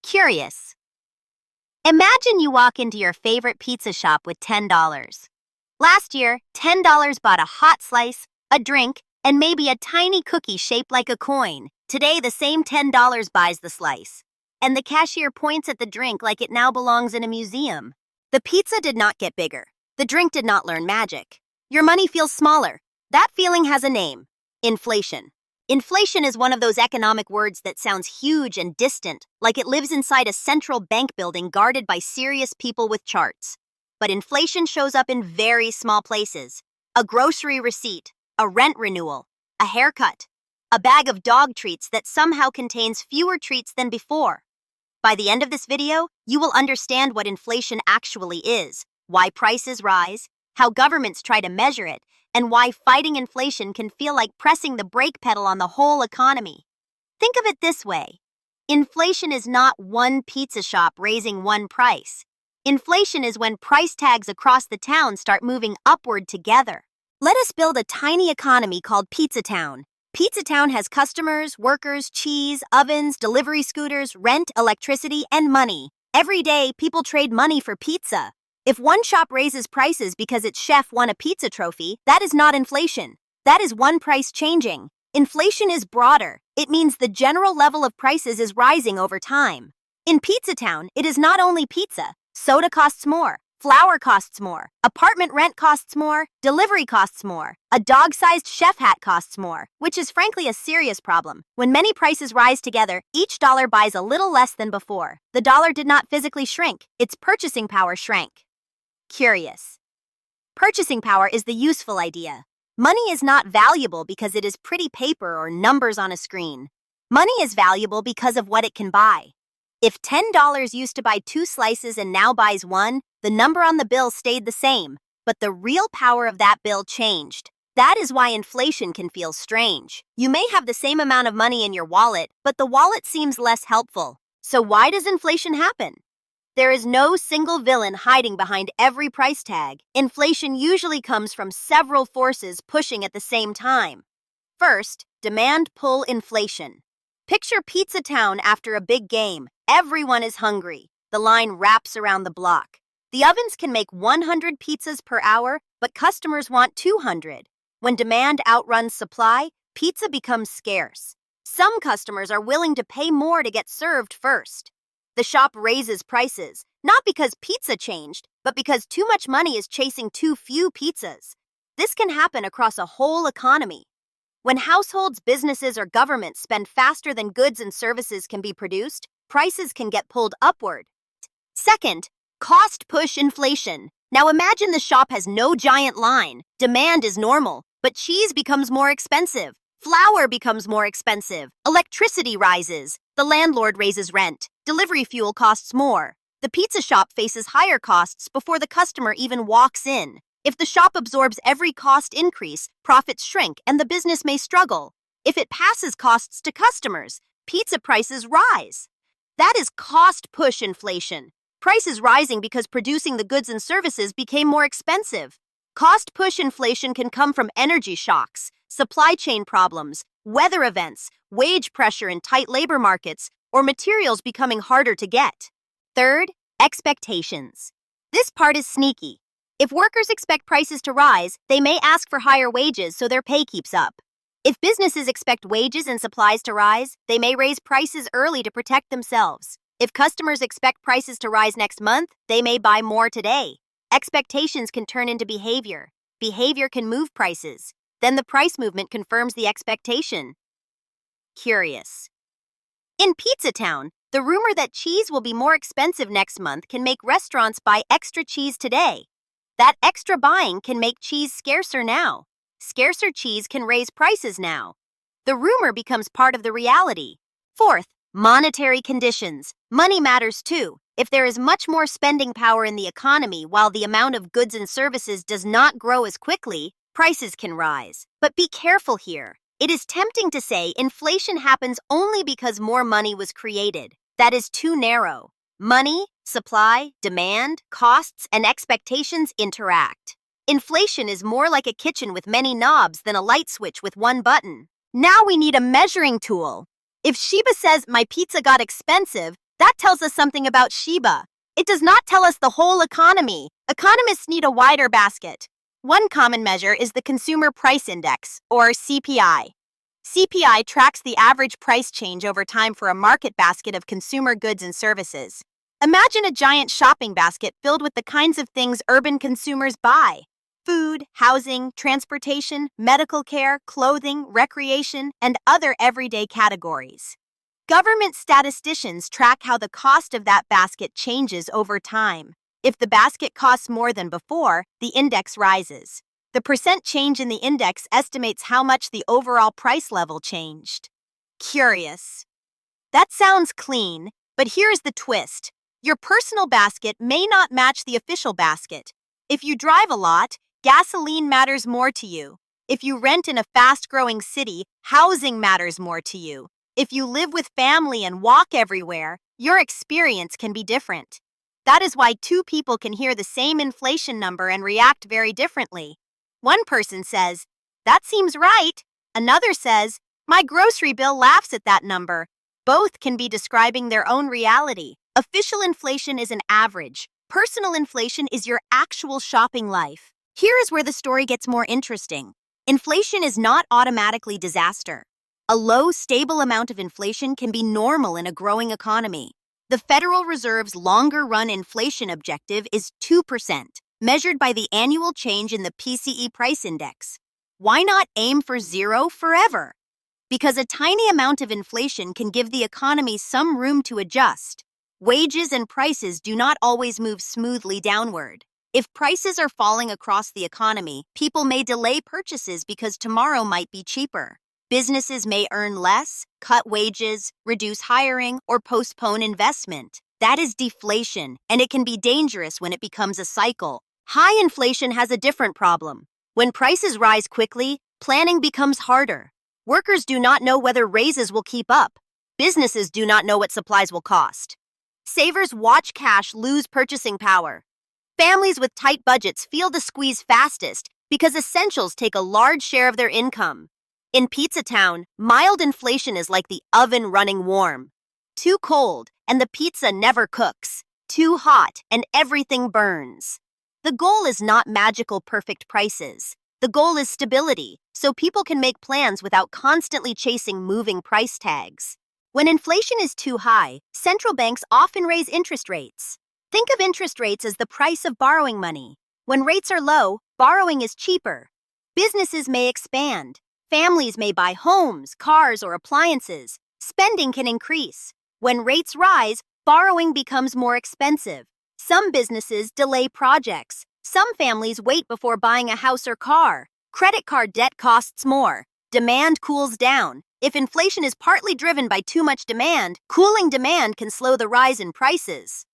Curious. Imagine you walk into your favorite pizza shop with $10. Last year, $10 bought a hot slice, a drink, and maybe a tiny cookie shaped like a coin. Today, the same $10 buys the slice, and the cashier points at the drink like it now belongs in a museum. The pizza did not get bigger. The drink did not learn magic. Your money feels smaller. That feeling has a name: inflation. Inflation is one of those economic words that sounds huge and distant, like it lives inside a central bank building guarded by serious people with charts. But inflation shows up in very small places: a grocery receipt, a rent renewal, a haircut, a bag of dog treats that somehow contains fewer treats than before. By the end of this video, you will understand what inflation actually is, why prices rise, how governments try to measure it, and why fighting inflation can feel like pressing the brake pedal on the whole economy. Think of it this way: inflation is not one pizza shop raising one price. Inflation is when price tags across the town start moving upward together. Let us build a tiny economy called Pizza Town. Pizza Town has customers, workers, cheese, ovens, delivery scooters, rent, electricity, and money. Every day, people trade money for pizza. If one shop raises prices because its chef won a pizza trophy, that is not inflation. That is one price changing. Inflation is broader. It means the general level of prices is rising over time. In Pizza Town, it is not only pizza. Soda costs more. Flour costs more. Apartment rent costs more. Delivery costs more. A dog-sized chef hat costs more, which is frankly a serious problem. When many prices rise together, each dollar buys a little less than before. The dollar did not physically shrink. Its purchasing power shrank. Curious. Purchasing power is the useful idea. Money is not valuable because it is pretty paper or numbers on a screen. Money is valuable because of what it can buy. If $10 used to buy 2 slices and now buys 1, the number on the bill stayed the same, but the real power of that bill changed. That is why inflation can feel strange. You may have the same amount of money in your wallet, but the wallet seems less helpful. So why does inflation happen? There is no single villain hiding behind every price tag. Inflation usually comes from several forces pushing at the same time. First, demand pull inflation. Picture Pizza Town after a big game. Everyone is hungry. The line wraps around the block. The ovens can make 100 pizzas per hour, but customers want 200. When demand outruns supply, pizza becomes scarce. Some customers are willing to pay more to get served first. The shop raises prices, not because pizza changed, but because too much money is chasing too few pizzas. This can happen across a whole economy. When households, businesses, or governments spend faster than goods and services can be produced, prices can get pulled upward. Second, cost push inflation. Now imagine the shop has no giant line. Demand is normal, but cheese becomes more expensive. Flour becomes more expensive. Electricity rises. The landlord raises rent. Delivery fuel costs more. The pizza shop faces higher costs before the customer even walks in. If the shop absorbs every cost increase, profits shrink and the business may struggle. If it passes costs to customers, pizza prices rise. That is cost push inflation. Prices rising because producing the goods and services became more expensive. Cost push inflation can come from energy shocks, supply chain problems, weather events, wage pressure in tight labor markets, or materials becoming harder to get. Third, expectations. This part is sneaky. If workers expect prices to rise, they may ask for higher wages so their pay keeps up. If businesses expect wages and supplies to rise, they may raise prices early to protect themselves. If customers expect prices to rise next month, they may buy more today. Expectations can turn into behavior. Behavior can move prices. Then the price movement confirms the expectation. Curious. In Pizza Town, the rumor that cheese will be more expensive next month can make restaurants buy extra cheese today. That extra buying can make cheese scarcer now. Scarcer cheese can raise prices now. The rumor becomes part of the reality. Fourth, monetary conditions. Money matters too. If there is much more spending power in the economy while the amount of goods and services does not grow as quickly, prices can rise. But be careful here. It is tempting to say inflation happens only because more money was created. That is too narrow. Money, supply, demand, costs, and expectations interact. Inflation is more like a kitchen with many knobs than a light switch with one button. Now we need a measuring tool. If Shiba says my pizza got expensive, That tells us something about Shiba. It does not tell us the whole economy. Economists need a wider basket. One common measure is the Consumer Price Index, or CPI. CPI tracks the average price change over time for a market basket of consumer goods and services. Imagine a giant shopping basket filled with the kinds of things urban consumers buy: food, housing, transportation, medical care, clothing, recreation, and other everyday categories. Government statisticians track how the cost of that basket changes over time. If the basket costs more than before, the index rises. The percent change in the index estimates how much the overall price level changed. Curious. That sounds clean, but here's the twist. Your personal basket may not match the official basket. If you drive a lot, gasoline matters more to you. If you rent in a fast-growing city, housing matters more to you. If you live with family and walk everywhere, your experience can be different. That is why two people can hear the same inflation number and react very differently. One person says, "That seems right." Another says, "My grocery bill laughs at that number." Both can be describing their own reality. Official inflation is an average. Personal inflation is your actual shopping life. Here is where the story gets more interesting. Inflation is not automatically disaster. A low, stable amount of inflation can be normal in a growing economy. The Federal Reserve's longer-run inflation objective is 2%, measured by the annual change in the PCE price index. Why not aim for 0 forever? Because a tiny amount of inflation can give the economy some room to adjust. Wages and prices do not always move smoothly downward. If prices are falling across the economy, people may delay purchases because tomorrow might be cheaper. Businesses may earn less, cut wages, reduce hiring, or postpone investment. That is deflation, and it can be dangerous when it becomes a cycle. High inflation has a different problem. When prices rise quickly, planning becomes harder. Workers do not know whether raises will keep up. Businesses do not know what supplies will cost. Savers watch cash lose purchasing power. Families with tight budgets feel the squeeze fastest because essentials take a large share of their income. In Pizza Town, mild inflation is like the oven running warm. Too cold, and the pizza never cooks. Too hot, and everything burns. The goal is not magical perfect prices. The goal is stability, so people can make plans without constantly chasing moving price tags. When inflation is too high, central banks often raise interest rates. Think of interest rates as the price of borrowing money. When rates are low, borrowing is cheaper. Businesses may expand. Families may buy homes, cars, or appliances. Spending can increase. When rates rise, borrowing becomes more expensive. Some businesses delay projects. Some families wait before buying a house or car. Credit card debt costs more. Demand cools down. If inflation is partly driven by too much demand, cooling demand can slow the rise in prices.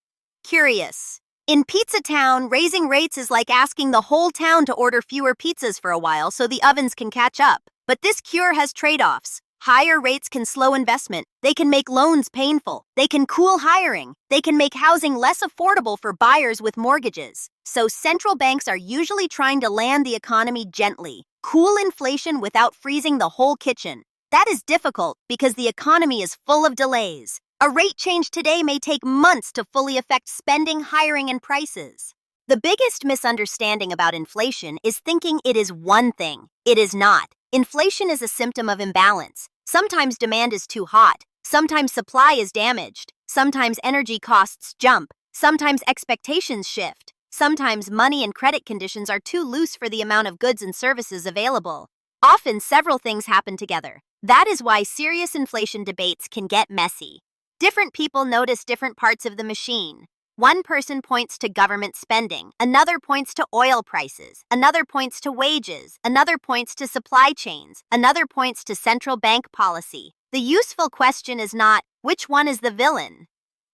Curious. In Pizza Town, raising rates is like asking the whole town to order fewer pizzas for a while so the ovens can catch up. But this cure has trade-offs. Higher rates can slow investment. They can make loans painful. They can cool hiring. They can make housing less affordable for buyers with mortgages. So central banks are usually trying to land the economy gently. Cool inflation without freezing the whole kitchen. That is difficult because the economy is full of delays. A rate change today may take months to fully affect spending, hiring, and prices. The biggest misunderstanding about inflation is thinking it is one thing. It is not. Inflation is a symptom of imbalance. Sometimes demand is too hot. Sometimes supply is damaged. Sometimes energy costs jump. Sometimes expectations shift. Sometimes money and credit conditions are too loose for the amount of goods and services available. Often several things happen together. That is why serious inflation debates can get messy. Different people notice different parts of the machine. One person points to government spending, another points to oil prices, another points to wages, another points to supply chains, another points to central bank policy. The useful question is not, which one is the villain?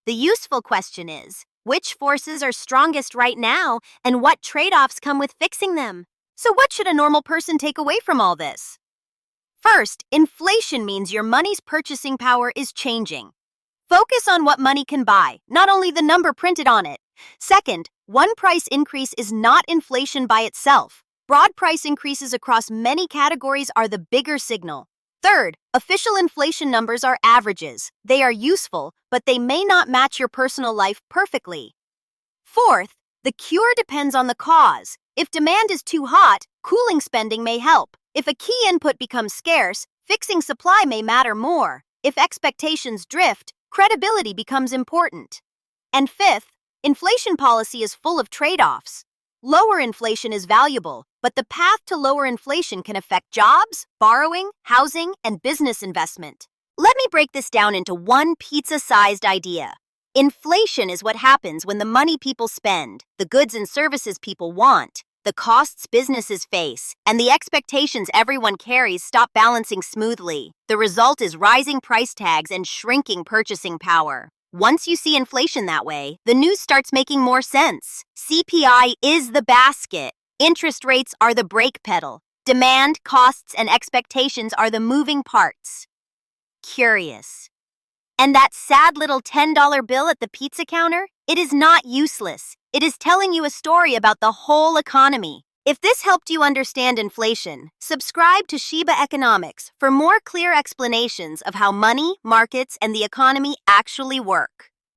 The useful question is, which forces are strongest right now, and what trade-offs come with fixing them? So what should a normal person take away from all this? First, inflation means your money's purchasing power is changing. Focus on what money can buy, not only the number printed on it. Second, one price increase is not inflation by itself. Broad price increases across many categories are the bigger signal. Third, Official inflation numbers are averages. They are useful, but they may not match your personal life perfectly. Fourth, the cure depends on the cause. If demand is too hot, cooling spending may help. If a key input becomes scarce, fixing supply may matter more. If expectations drift, credibility becomes important. And fifth, inflation policy is full of trade-offs. Lower inflation is valuable, but the path to lower inflation can affect jobs, borrowing, housing, and business investment. Let me break this down into one pizza-sized idea. Inflation is what happens when the money people spend, the goods and services people want, the costs businesses face, and the expectations everyone carries stop balancing smoothly. The result is rising price tags and shrinking purchasing power. Once you see inflation that way, the news starts making more sense. CPI is the basket. Interest rates are the brake pedal. Demand, costs, and expectations are the moving parts. Curious. And that sad little $10 bill at the pizza counter? It is not useless. It is telling you a story about the whole economy. If this helped you understand inflation, subscribe to Shiba Economics for more clear explanations of how money, markets, and the economy actually work.